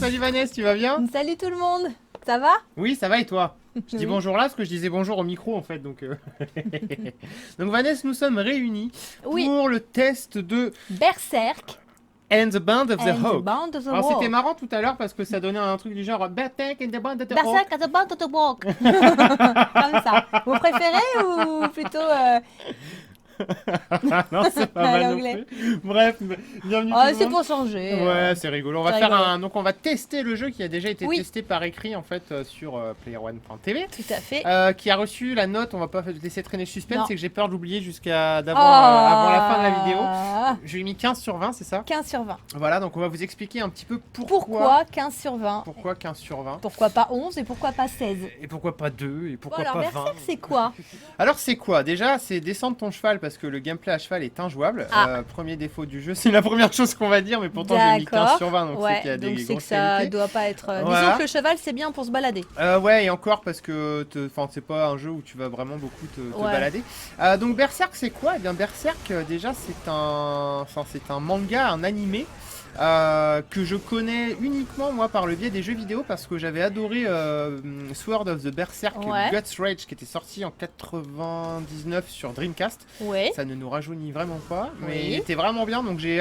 Salut Vanessa, tu vas bien? Salut tout le monde, ça va? Oui, ça va et toi? Je dis Oui. bonjour là parce que je disais bonjour au micro en fait, donc... Donc Vanessa, nous sommes réunis Oui, pour le test de Berserk And the Band of the and the Hawk. Band of the Alors c'était Walk. marrant tout à l'heure parce que ça donnait un truc du genre Berserk and the Band of the Hawk. Berserk and the Band of the Walk. Comme ça. Vous préférez ou plutôt Non, c'est pas à mal non l'anglais? plus. Bref, bienvenue tout Oh, le c'est monde. pour changer. Ouais, c'est rigolo. On va c'est faire rigolo. un... Donc on va tester le jeu qui a déjà été Oui. testé par écrit en fait sur playerone.tv. Tout à fait. Qui a reçu la note, on va pas laisser traîner le suspense, Non. c'est que j'ai peur d'oublier jusqu'à Oh. avant la fin de la vidéo. Je lui ai mis 15 sur 20, c'est ça? 15 sur 20. Voilà, donc on va vous expliquer un petit peu Pourquoi 15 sur 20? pourquoi 15 sur 20. Pourquoi pas 11 et pourquoi pas 16? Et pourquoi pas 2 et pourquoi Bon, alors pas 20. Berserk c'est quoi? Alors c'est quoi? Déjà, c'est descendre ton cheval parce que le gameplay à cheval est injouable. Ah. Premier défaut du jeu, c'est la première chose qu'on va dire, mais pourtant j'ai mis 15 sur 20, donc c'est Ouais, qu'il y a des donc c'est que grosses ça qualités. doit pas être. Voilà. Disons que le cheval c'est bien pour se balader. Ouais, et encore parce que c'est pas un jeu où tu vas vraiment beaucoup te Ouais. balader. Donc Berserk c'est quoi? Eh bien Berserk déjà c'est un manga, un animé que je connais uniquement moi par le biais des jeux vidéo parce que j'avais adoré Sword of the Berserk Ouais. Guts Rage qui était sorti en 99 sur Dreamcast. Ouais. Ça ne nous rajeunit vraiment pas, mais Oui. il était vraiment bien. Donc j'ai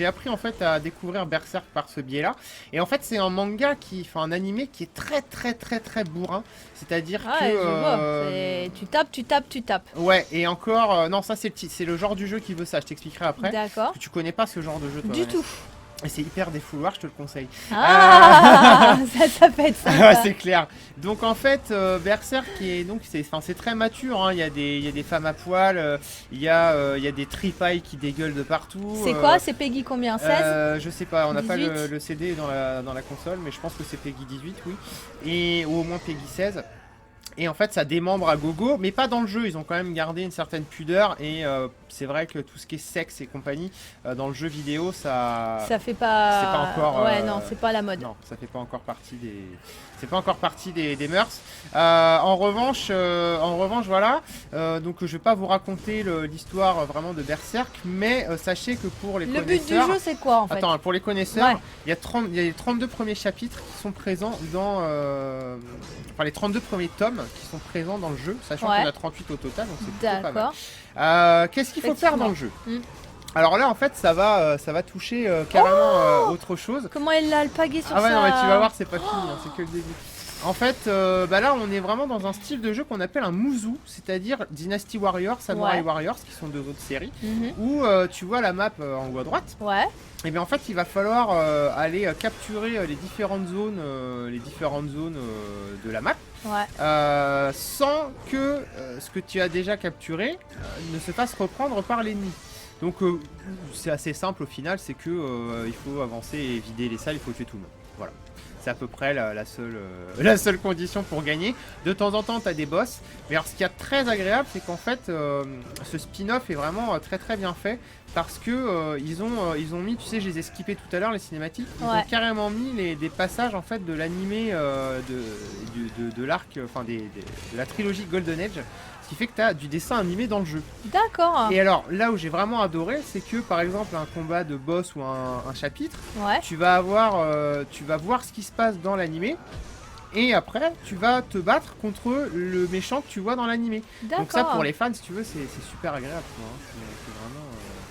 appris en fait à découvrir Berserk par ce biais-là. Et en fait c'est un manga un animé qui est très bourrin. C'est-à-dire Ah, que ouais, je vois. Tu tapes. ouais, et encore non, ça c'est le genre du jeu qui veut ça. Je t'expliquerai après. D'accord. Tu connais pas ce genre de jeu toi, Du Vanessa. tout. Et c'est hyper défouloir, je te le conseille. Ah, ça peut être Ouais, sympa. c'est clair. Donc en fait, Berserk c'est très mature. Hein. Il y a des femmes à poil, il y a des tripailles qui dégueulent de partout. C'est quoi? C'est Peggy combien? 16? Je sais pas, on n'a pas 18? le CD dans la console, mais je pense que c'est Peggy 18, oui. Ou au moins Peggy 16. Et en fait, ça démembre à gogo, mais pas dans le jeu. Ils ont quand même gardé une certaine pudeur. Et c'est vrai que tout ce qui est sexe et compagnie, dans le jeu vidéo, ça Ça fait pas. c'est pas encore, Ouais, non, c'est pas la mode. non, ça fait pas encore partie des. C'est pas encore partie des mœurs. En revanche, voilà. Donc je vais pas vous raconter l'histoire vraiment de Berserk, mais sachez que pour les Le but du connaisseurs. jeu, c'est quoi en fait? Attends, pour les connaisseurs, Ouais. il y a les 32 premiers chapitres qui sont présents dans. Les 32 premiers tomes qui sont présents dans le jeu, sachant Ouais. qu'il y en a 38 au total, donc c'est plutôt pas mal. D'accord. Qu'est-ce qu'il faut faire dans le jeu? Mm. Alors là, en fait, ça va toucher carrément autre chose. Comment elle l'a alpagué sur Ah ouais, ça? non, mais tu vas voir, c'est pas fini, hein, c'est que le début. En fait, là, on est vraiment dans un style de jeu qu'on appelle un Muzu, c'est-à-dire Dynasty Warriors, Samurai Ouais. Warriors, qui sont deux autres séries, Mhm. où tu vois la map en haut à droite. Ouais. Et bien en fait, il va falloir aller capturer les différentes zones de la map, Ouais. sans que ce que tu as déjà capturé ne se fasse reprendre par l'ennemi. Donc c'est assez simple au final, c'est que il faut avancer et vider les salles, il faut tuer tout le monde. Voilà. C'est à peu près la seule condition pour gagner. De temps en temps, tu as des boss. Mais alors, ce qui est très agréable, c'est qu'en fait, ce spin-off est vraiment très bien fait. Parce que ils ont mis, tu sais, je les ai skippés tout à l'heure, les cinématiques. Ils Ouais. ont carrément mis des passages en fait de l'animé de l'arc, de la trilogie Golden Age. Ce qui fait que tu as du dessin animé dans le jeu. D'accord. Et alors, là où j'ai vraiment adoré, c'est que par exemple, un combat de boss ou un chapitre, Ouais. tu vas voir ce qui se passe dans l'animé. Et après, tu vas te battre contre le méchant que tu vois dans l'animé. D'accord. Donc ça, pour les fans, si tu veux, c'est super agréable. Quoi, hein.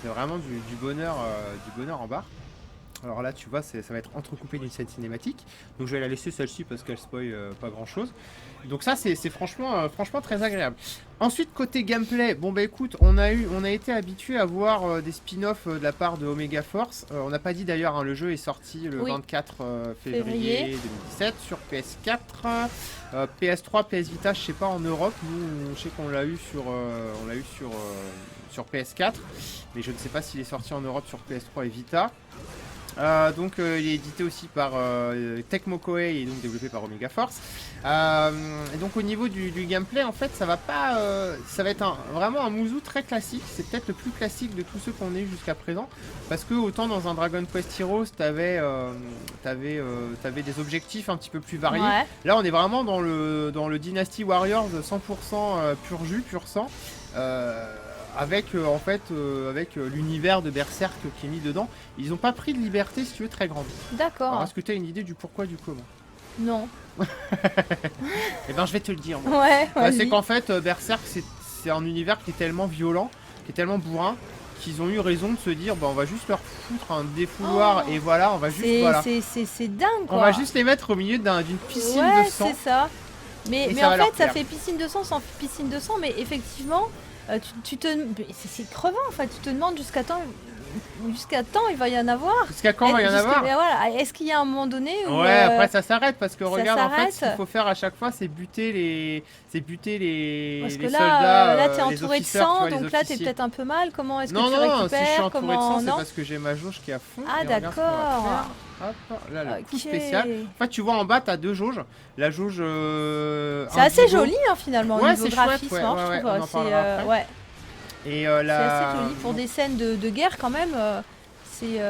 C'est vraiment du bonheur en barre. Alors là, tu vois, ça va être entrecoupé d'une scène cinématique. Donc je vais la laisser celle-ci parce qu'elle spoil pas grand-chose. Donc ça, c'est franchement très agréable. Ensuite, côté gameplay, bon bah écoute, on a été habitué à voir des spin-offs de la part de Omega Force. On n'a pas dit d'ailleurs, hein, le jeu est sorti le Oui. 24 février 2017 sur PS4, PS3, PS Vita, je sais pas en Europe. Nous, je sais qu'on l'a eu sur PS4, mais je ne sais pas s'il est sorti en Europe sur PS3 et Vita. Donc il est édité aussi par Tecmo Koei et donc développé par Omega Force. Et donc au niveau du gameplay, en fait, ça va être vraiment un Muzu très classique. C'est peut-être le plus classique de tous ceux qu'on ait eu jusqu'à présent, parce que autant dans un Dragon Quest Heroes, t'avais des objectifs un petit peu plus variés. Ouais. Là, on est vraiment dans le Dynasty Warriors 100% pur jus, pur sang. avec en fait avec l'univers de Berserk qui est mis dedans, ils ont pas pris de liberté si tu veux très grande. D'accord. Alors est-ce que tu as une idée du pourquoi du comment? Non. Eh ben je vais te le dire. Moi. Ouais, C'est vas-y. qu'en fait Berserk c'est un univers qui est tellement violent, qui est tellement bourrin qu'ils ont eu raison de se dire bah on va juste leur foutre un défouloir et voilà, on va juste voilà. C'est dingue quoi. On va juste les mettre au milieu d'une piscine ouais, de sang. c'est ça. Mais ça en va leur fait, ça plaire. fait piscine de sang sans piscine de sang, mais effectivement, c'est crevant. En fait, tu te demandes jusqu'à temps il va y en avoir. Jusqu'à quand va y en avoir? Mais voilà, est-ce qu'il y a un moment donné où Ouais, après ça s'arrête parce que ça regarde en fait s'arrête. ce qu'il faut faire à chaque fois c'est buter les Parce que les là, soldats là t'es les entouré de officers, tu sang, vois, les donc là t'es officiers. peut-être un peu mal. Comment est-ce que Non tu non, récupères? si je suis entouré de sang Comment c'est non parce que j'ai ma jauge qui est à fond. Ah et regarde ce qu'on va d'accord. faire. Hop, là le coup Ok. spécial. En fait tu vois en bas t'as deux jauges. La jauge C'est assez indigo. joli hein, finalement Ouais, au niveau c'est chouette, graphisme, ouais, hein, ouais, je ouais, trouve. on en parlera après. Ouais, Et c'est la... assez joli pour des scènes de guerre quand même. C'est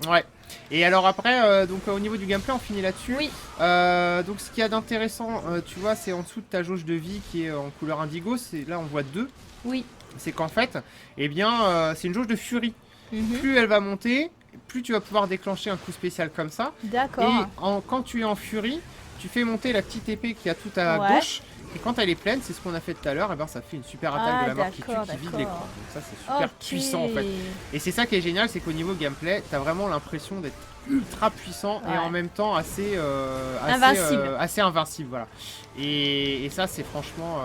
Ouais. Et alors après, donc au niveau du gameplay, on finit là-dessus. oui, Donc ce qu'il y a d'intéressant, tu vois, c'est en dessous de ta jauge de vie qui est en couleur indigo. C'est là on voit deux. oui. C'est qu'en fait, eh bien, c'est une jauge de furie. Mhm. Plus elle va monter, plus tu vas pouvoir déclencher un coup spécial comme ça. D'accord. Et quand tu es en furie, tu fais monter la petite épée qui est à tout à Ouais. gauche. Et quand elle est pleine, c'est ce qu'on a fait tout à l'heure, et ben ça fait une super attaque de la mort qui tue, qui vide l'écran. Donc ça c'est super Ok. puissant en fait. Et c'est ça qui est génial, c'est qu'au niveau gameplay, t'as vraiment l'impression d'être ultra puissant et Ouais. en même temps assez Invincible. assez invincible, voilà. Et ça c'est franchement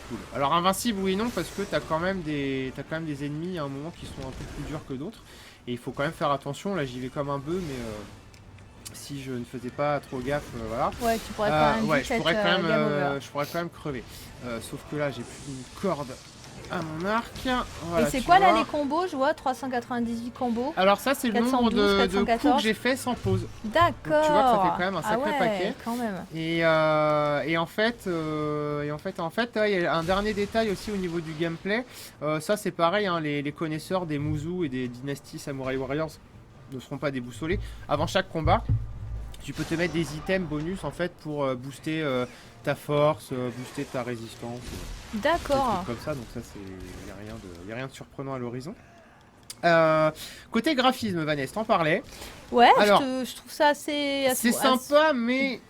cool. Alors invincible oui et non parce que t'as quand même des ennemis à un moment qui sont un peu plus durs que d'autres. Et il faut quand même faire attention. Là j'y vais comme un bœuf, mais si je ne faisais pas trop gaffe, voilà. Ouais, tu pourrais quand même Ouais, vite je pourrais être, quand même, game over. je pourrais quand même crever. Sauf que là, j'ai plus une corde à mon arc. Voilà, Et c'est tu quoi là vois. les combos? Je vois 398 combos. Alors ça, c'est le nombre 412, de coups 414. que j'ai fait sans pause. D'accord. Donc, tu vois que ça fait quand même un Ah sacré ouais, paquet. quand même. Et en fait, là, il y a un dernier détail aussi au niveau du gameplay. Ça, c'est pareil, hein, les connaisseurs des Muzu et des dynasties Samurai Warriors ne seront pas déboussolés. Avant chaque combat, tu peux te mettre des items bonus en fait pour booster ta force, booster ta résistance, des D'accord. trucs comme ça. Donc ça, y a rien de surprenant à l'horizon. Côté graphisme, Vanessa, t'en parlais. Ouais, Alors, je trouve ça assez C'est sympa, mais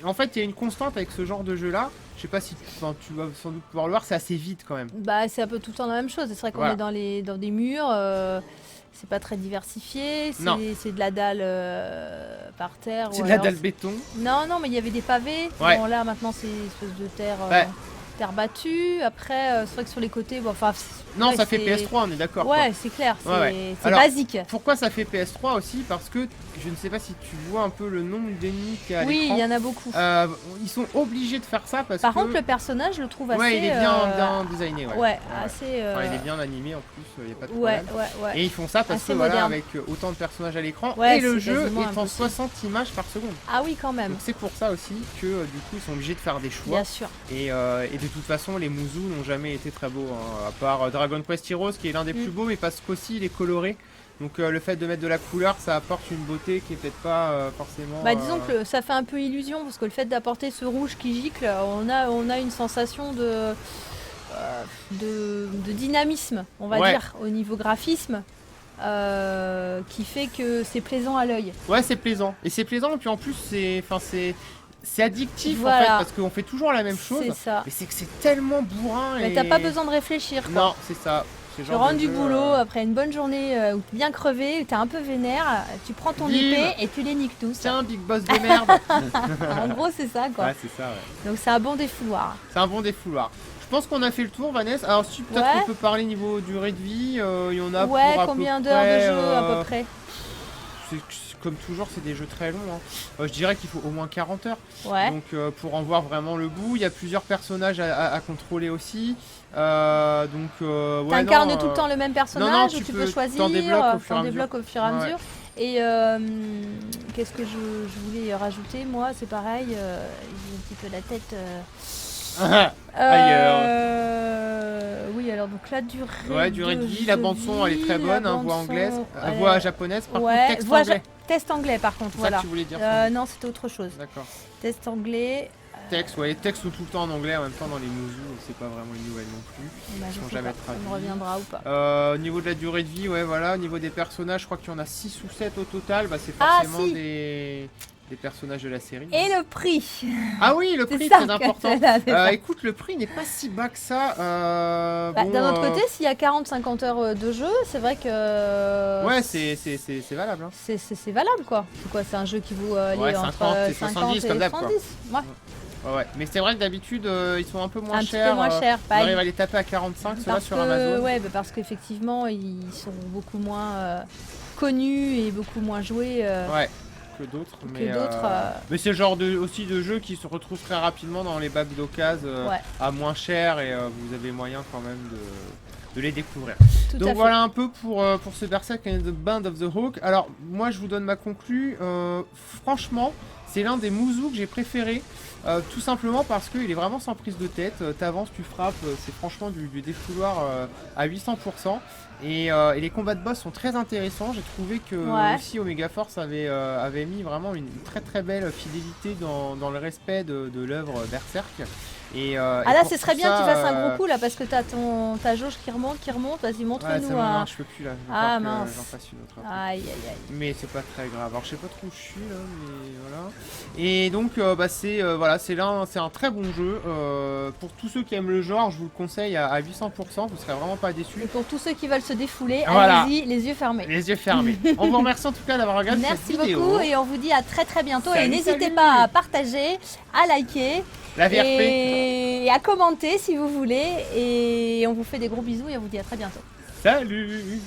en fait, il y a une constante avec ce genre de jeu-là. Je sais pas si tu vas sans doute pouvoir le voir, c'est assez vite quand même. Bah, c'est un peu tout le temps la même chose. C'est vrai qu'on Voilà. est dans des murs. C'est pas très diversifié. Non. C'est de la dalle par terre. C'est ou de la alors dalle béton. Non, non, mais il y avait des pavés. Ouais. Bon, là, maintenant, c'est une espèce de terre, Ouais. terre battue. Après, c'est vrai que sur les côtés, bon, enfin. Non, ouais, ça fait c'est- PS3, on est d'accord. quoi. Ouais, c'est clair. C'est Ouais, ouais. c'est Alors, basique. Pourquoi ça fait PS3 aussi? Parce que je ne sais pas si tu vois un peu le nombre d'ennemis qu'il y a à Oui, l'écran. il y en a beaucoup. Ils sont obligés de faire ça parce Par que. contre, le personnage, je le trouve assez. Ouais, il est bien designé. Ouais. Ouais, assez. Enfin, il est bien animé en plus, il n'y a pas de Ouais, problème. ouais. Et ils font ça parce Assez que voilà, moderne. avec autant de personnages à l'écran, Ouais, et le c'est jeu quasiment est en impossible. 60 images par seconde. Ah oui, quand même. Donc c'est pour ça aussi que du coup ils sont obligés de faire des choix. Bien sûr. Et de toute façon les Muzu n'ont jamais été très beaux, hein, à part Dragon Quest Heroes qui est l'un des plus beaux, mais parce qu'aussi il est coloré. Donc le fait de mettre de la couleur, ça apporte une beauté qui est peut-être pas forcément... Bah disons que ça fait un peu illusion parce que le fait d'apporter ce rouge qui gicle, on a une sensation de dynamisme, on va Ouais. dire, au niveau graphisme, qui fait que c'est plaisant à l'œil. Ouais, c'est plaisant. Et c'est plaisant, et puis en plus c'est addictif en Voilà. fait, parce qu'on fait toujours la même chose. C'est ça. Mais c'est que c'est tellement bourrin. Mais et... t'as pas besoin de réfléchir, quoi. Non, c'est ça. C'est le Tu genre rentres de du jeu, boulot après une bonne journée où t'es bien crevé, où t'es un peu vénère, tu prends ton Bim. épée et tu les niques tous. Tiens, big boss de merde. En gros, c'est ça, quoi. Ouais, c'est ça, ouais. Donc c'est un bon défouloir. C'est un bon défouloir. Je pense qu'on a fait le tour, Vanessa. Alors, si peut-être Ouais. on peut parler niveau durée de vie, il y en a Ouais, pour à combien peu d'heures de près, jeu à peu près? Comme toujours, c'est des jeux très longs. Hein. Je dirais qu'il faut au moins 40 heures. Ouais. Donc, pour en voir vraiment le bout, il y a plusieurs personnages à contrôler aussi. Ouais, T'incarnes non, tout le temps le même personnage non, ou tu peux choisir, t'en débloques au fur et à t'en mesure. débloques au fur et à Ouais. mesure. Et qu'est-ce que je voulais rajouter moi? C'est pareil, j'ai un petit peu la tête. Oui, alors donc la durée. Ouais, durée de vie, la bande son elle est très bonne, hein, voix anglaise, elle voix est- japonaise, par ouais, contre texte voix anglais. test anglais par contre, C'est ça voilà. que tu voulais dire. sans doute. Non, c'était autre chose. D'accord. Test anglais. textes, ouais, les textes sont tout le temps en anglais, en même temps dans les Muzu, c'est pas vraiment une nouvelle non plus. Bah, Ils je sont sais jamais pas, ça me traduits. reviendra ou pas. Au niveau de la durée de vie, ouais, voilà. Au niveau des personnages, je crois qu'il y en a 6 ou 7 au total. Bah, c'est Ah, forcément si. des personnages de la série. Et le prix. Ah oui, le C'est prix, ça très que important. c'est là, c'est ça. Écoute, le prix n'est pas si bas que ça. Bah, Bon, d'un autre côté, s'il y a 40-50 heures de jeu, c'est vrai que. ouais, c'est valable. Hein. C'est valable quoi. C'est quoi? C'est un jeu qui vaut aller Ouais, entre 50 et 50 70 et comme d'hab, quoi. 70. Ouais. Ouais, ouais. Mais c'est vrai que d'habitude, ils sont un peu moins Un petit chers. peu moins cher. On Pareil. arrive à les taper à 45, ceux-là Parce sur que, Amazon. ouais, bah parce qu'effectivement, ils sont beaucoup moins connus et beaucoup moins joués. Ouais, que d'autres. Mais, d'autres, mais c'est le genre aussi de jeu qui se retrouve très rapidement dans les bacs d'occasion Ouais. à moins cher et vous avez moyen quand même de les découvrir. Tout à Donc fait. voilà un peu pour ce Berserk and the Band of the Hawk. Alors moi je vous donne ma conclue. Franchement, c'est l'un des Muzu que j'ai préféré. Tout simplement parce qu'il est vraiment sans prise de tête. T'avances, tu frappes, c'est franchement du défouloir à 800%. Et les combats de boss sont très intéressants. J'ai trouvé que aussi Omega Force avait mis vraiment une très très belle fidélité dans le respect de l'œuvre Berserk. Ah là, ce serait bien que tu fasses un gros coup là parce que t'as ta jauge qui remonte. Vas-y, Ouais, montre-nous ça un. je peux plus là. Ah, Il va falloir mince. que j'en fasse une autre après. Aïe aïe aïe. Mais c'est pas très grave. Alors je sais pas trop où je suis là, mais voilà. Et donc bah, c'est voilà, c'est un très bon jeu. Pour tous ceux qui aiment le genre, je vous le conseille à 800%. Vous serez vraiment pas déçus. Et pour tous ceux qui veulent se défouler, Voilà. allez-y, les yeux fermés. Les yeux fermés. On vous remercie en tout cas d'avoir regardé Merci cette vidéo. beaucoup et on vous dit à très très bientôt. Salut, et n'hésitez salut. pas à partager, à liker La VRP. et à commenter si vous voulez. Et on vous fait des gros bisous et on vous dit à très bientôt. Salut.